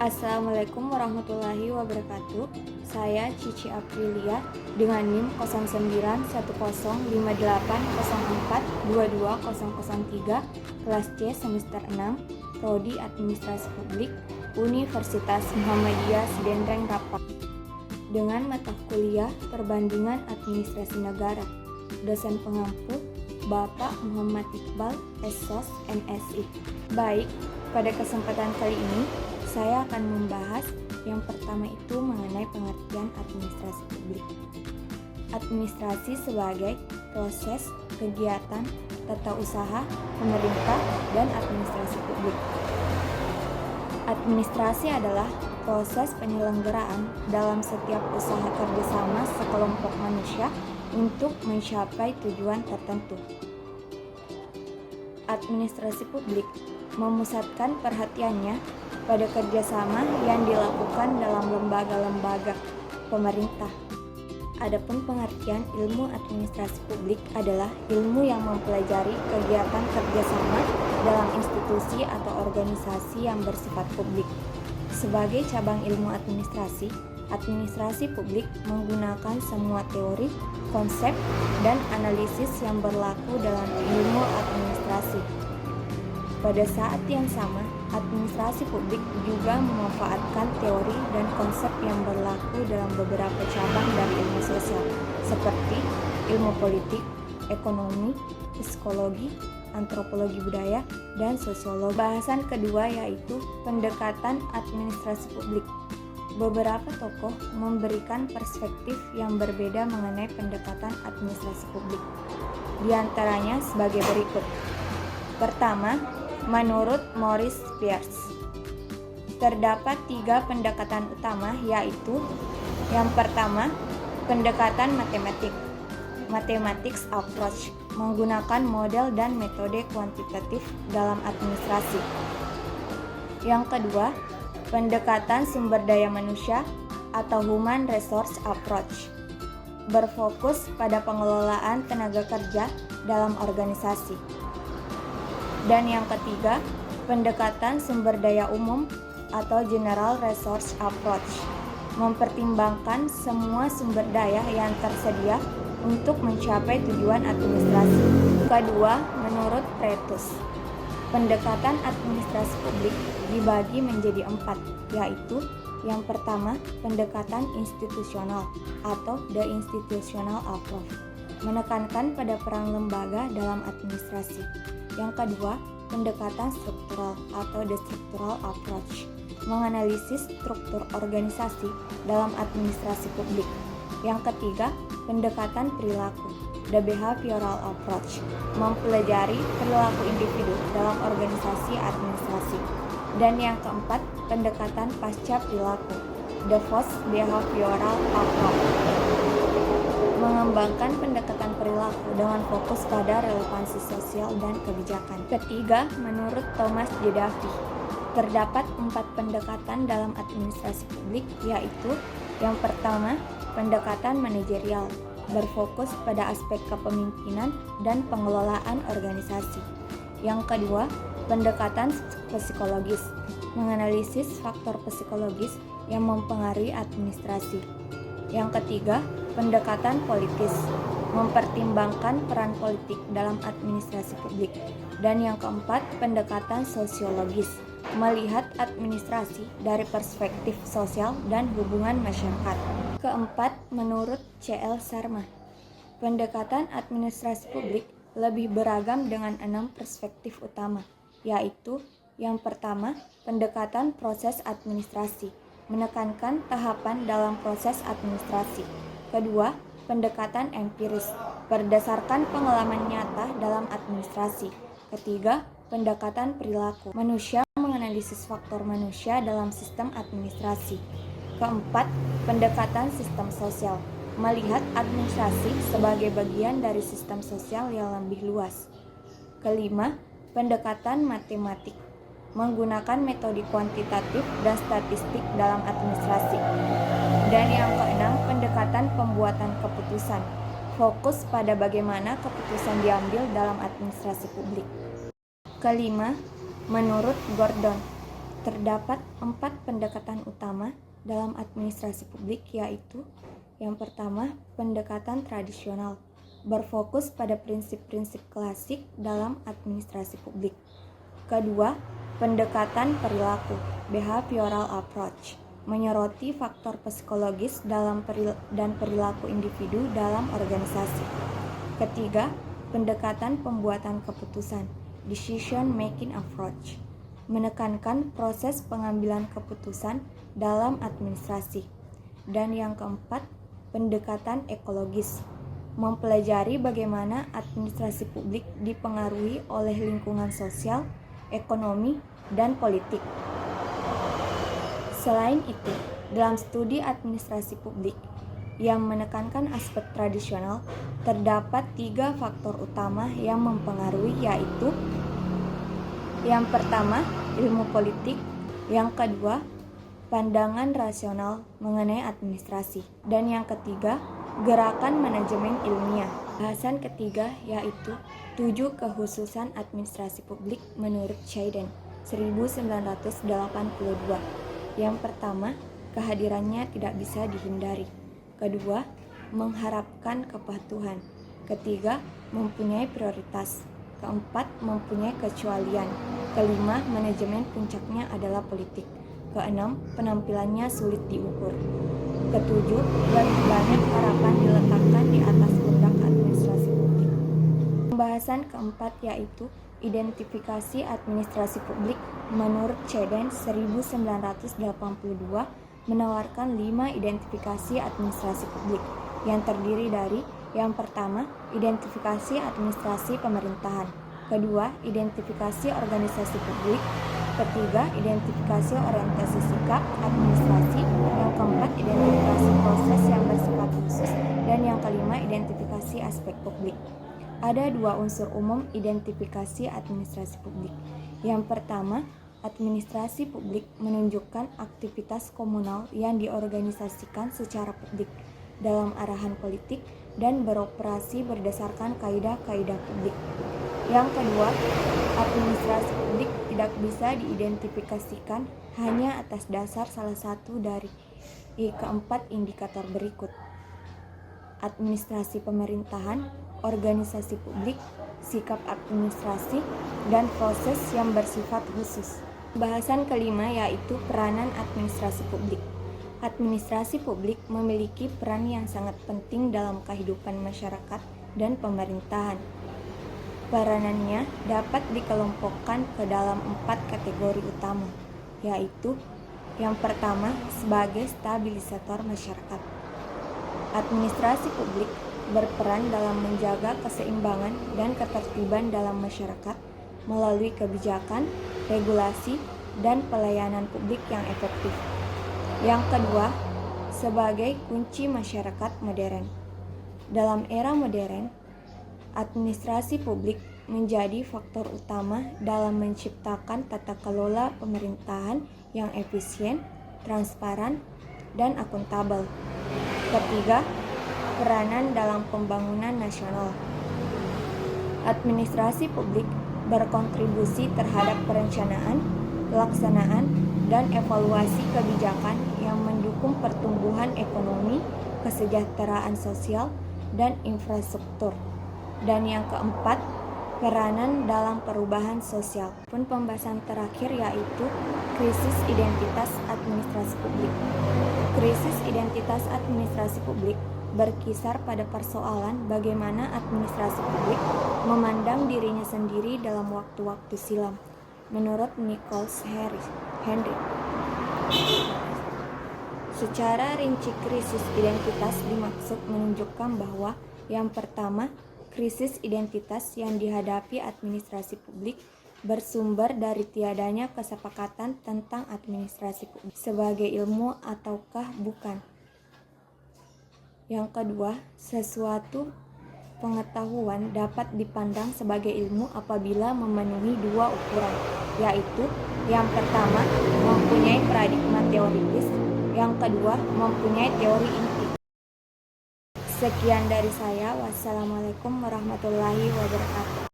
Assalamualaikum warahmatullahi wabarakatuh. Saya Cici Aprilia dengan NIM 091158042203 kelas C semester 6 Prodi Administrasi Publik Universitas Muhammadiyah Sedenreng Rapa dengan mata kuliah Perbandingan Administrasi Negara. Dosen pengampu Bapak Muhammad Iqbal, SSOS, MSI. Baik, pada kesempatan kali ini saya akan membahas yang pertama itu mengenai pengertian administrasi publik. Administrasi sebagai proses, kegiatan, tata usaha, pemerintah, dan administrasi publik. Administrasi adalah proses penyelenggaraan dalam setiap usaha kerjasama sekelompok manusia untuk mencapai tujuan tertentu. Administrasi publik memusatkan perhatiannya pada kerjasama yang dilakukan dalam lembaga-lembaga pemerintah. Adapun pengertian ilmu administrasi publik adalah ilmu yang mempelajari kegiatan kerjasama dalam institusi atau organisasi yang bersifat publik. Sebagai cabang ilmu administrasi, administrasi publik menggunakan semua teori, konsep, dan analisis yang berlaku dalam ilmu administrasi. Pada saat yang sama, administrasi publik juga memanfaatkan teori dan konsep yang berlaku dalam beberapa cabang dari ilmu sosial, seperti ilmu politik, ekonomi, psikologi, antropologi budaya, dan sosiologi. Bahasan kedua yaitu pendekatan administrasi publik. Beberapa tokoh memberikan perspektif yang berbeda mengenai pendekatan administrasi publik. Di antaranya sebagai berikut. Pertama, menurut Maurice Pierce, terdapat 3 pendekatan utama, yaitu yang pertama, pendekatan matematik, mathematics approach, menggunakan model dan metode kuantitatif dalam administrasi. Yang kedua, pendekatan sumber daya manusia atau human resource approach, berfokus pada pengelolaan tenaga kerja dalam organisasi. Dan yang ketiga, pendekatan sumber daya umum atau general resource approach, mempertimbangkan semua sumber daya yang tersedia untuk mencapai tujuan administrasi. Kedua, menurut Pretus, pendekatan administrasi publik dibagi menjadi 4, yaitu yang pertama, pendekatan institusional atau the institutional approach, menekankan pada peran lembaga dalam administrasi. Yang kedua, pendekatan struktural atau the structural approach, menganalisis struktur organisasi dalam administrasi publik. Yang ketiga, pendekatan perilaku, the behavioral approach, mempelajari perilaku individu dalam organisasi administrasi. Dan yang keempat, pendekatan pasca perilaku, the post behavioral approach, mengembangkan pendekatan perilaku dengan fokus pada relevansi sosial dan kebijakan. Ketiga, menurut Thomas J. Duffy, terdapat 4 pendekatan dalam administrasi publik, yaitu yang pertama, pendekatan manajerial, berfokus pada aspek kepemimpinan dan pengelolaan organisasi. Yang kedua, pendekatan psikologis, menganalisis faktor psikologis yang mempengaruhi administrasi. Yang ketiga, pendekatan politis, mempertimbangkan peran politik dalam administrasi publik. Dan yang keempat, pendekatan sosiologis, melihat administrasi dari perspektif sosial dan hubungan masyarakat. Keempat, menurut C.L. Sharma, pendekatan administrasi publik lebih beragam dengan 6 perspektif utama, yaitu yang pertama, pendekatan proses administrasi, menekankan tahapan dalam proses administrasi. Kedua, pendekatan empiris, berdasarkan pengalaman nyata dalam administrasi. Ketiga, pendekatan perilaku, manusia menganalisis faktor manusia dalam sistem administrasi. Keempat, pendekatan sistem sosial, melihat administrasi sebagai bagian dari sistem sosial yang lebih luas. Kelima, pendekatan matematik, menggunakan metode kuantitatif dan statistik dalam administrasi. Dan yang keenam, pendekatan pembuatan keputusan, fokus pada bagaimana keputusan diambil dalam administrasi publik. Kelima, menurut Gordon, Terdapat 4 pendekatan utama dalam administrasi publik, yaitu yang pertama, pendekatan tradisional, berfokus pada prinsip-prinsip klasik dalam administrasi publik. Kedua, pendekatan perilaku, behavioral approach, menyoroti faktor psikologis dan perilaku individu dalam organisasi. Ketiga, pendekatan pembuatan keputusan, decision making approach, menekankan proses pengambilan keputusan dalam administrasi. Dan yang keempat, pendekatan ekologis, mempelajari bagaimana administrasi publik dipengaruhi oleh lingkungan sosial, ekonomi, dan politik. Selain itu, dalam studi administrasi publik yang menekankan aspek tradisional, terdapat 3 faktor utama yang mempengaruhi, yaitu yang pertama, ilmu politik, yang kedua, pandangan rasional mengenai administrasi, dan yang ketiga, gerakan manajemen ilmiah. Bahasan ketiga yaitu 7 kekhususan administrasi publik menurut Scheiden 1982. Yang pertama, kehadirannya tidak bisa dihindari. Kedua, mengharapkan kepatuhan. Ketiga, mempunyai prioritas. Keempat, mempunyai kecualian. Kelima, manajemen puncaknya adalah politik. Keenam, penampilannya sulit diukur. Ketujuh, lebih banyak harapan diletakkan di atas pundak administrasi publik. Pembahasan keempat yaitu identifikasi administrasi publik menurut Scheiden 1982 menawarkan 5 identifikasi administrasi publik yang terdiri dari yang pertama, identifikasi administrasi pemerintahan. Kedua, identifikasi organisasi publik. Ketiga, identifikasi orientasi sikap administrasi. Yang keempat, identifikasi proses yang bersifat khusus. Dan yang kelima, identifikasi aspek publik. Ada 2 unsur umum identifikasi administrasi publik. Yang pertama, administrasi publik menunjukkan aktivitas komunal yang diorganisasikan secara publik dalam arahan politik dan beroperasi berdasarkan kaidah-kaidah publik. Yang kedua, administrasi publik tidak bisa diidentifikasikan hanya atas dasar salah satu dari keempat indikator berikut: administrasi pemerintahan, organisasi publik, sikap administrasi, dan proses yang bersifat khusus. Bahasan kelima yaitu peranan administrasi publik. Administrasi publik memiliki peran yang sangat penting dalam kehidupan masyarakat dan pemerintahan. Peranannya dapat dikelompokkan ke dalam 4 kategori utama, yaitu yang pertama, sebagai stabilisator masyarakat. Administrasi publik berperan dalam menjaga keseimbangan dan ketertiban dalam masyarakat melalui kebijakan, regulasi, dan pelayanan publik yang efektif. Yang kedua, sebagai kunci masyarakat modern. Dalam era modern, administrasi publik menjadi faktor utama dalam menciptakan tata kelola pemerintahan yang efisien, transparan, dan akuntabel. Ketiga, peranan dalam pembangunan nasional. Administrasi publik berkontribusi terhadap perencanaan, pelaksanaan, dan evaluasi kebijakan yang mendukung pertumbuhan ekonomi, kesejahteraan sosial, dan infrastruktur. Dan yang keempat, peranan dalam perubahan sosial. Pembahasan terakhir yaitu krisis identitas administrasi publik. Krisis identitas administrasi publik berkisar pada persoalan bagaimana administrasi publik memandang dirinya sendiri dalam waktu-waktu silam, menurut Nicholas Henry. Secara rinci, krisis identitas dimaksud menunjukkan bahwa yang pertama, krisis identitas yang dihadapi administrasi publik bersumber dari tiadanya kesepakatan tentang administrasi publik sebagai ilmu ataukah bukan. Yang kedua, sesuatu pengetahuan dapat dipandang sebagai ilmu apabila memenuhi 2 ukuran, yaitu yang pertama, mempunyai paradigma teoritis, yang kedua, mempunyai teori inti. Sekian dari saya. Wassalamualaikum warahmatullahi wabarakatuh.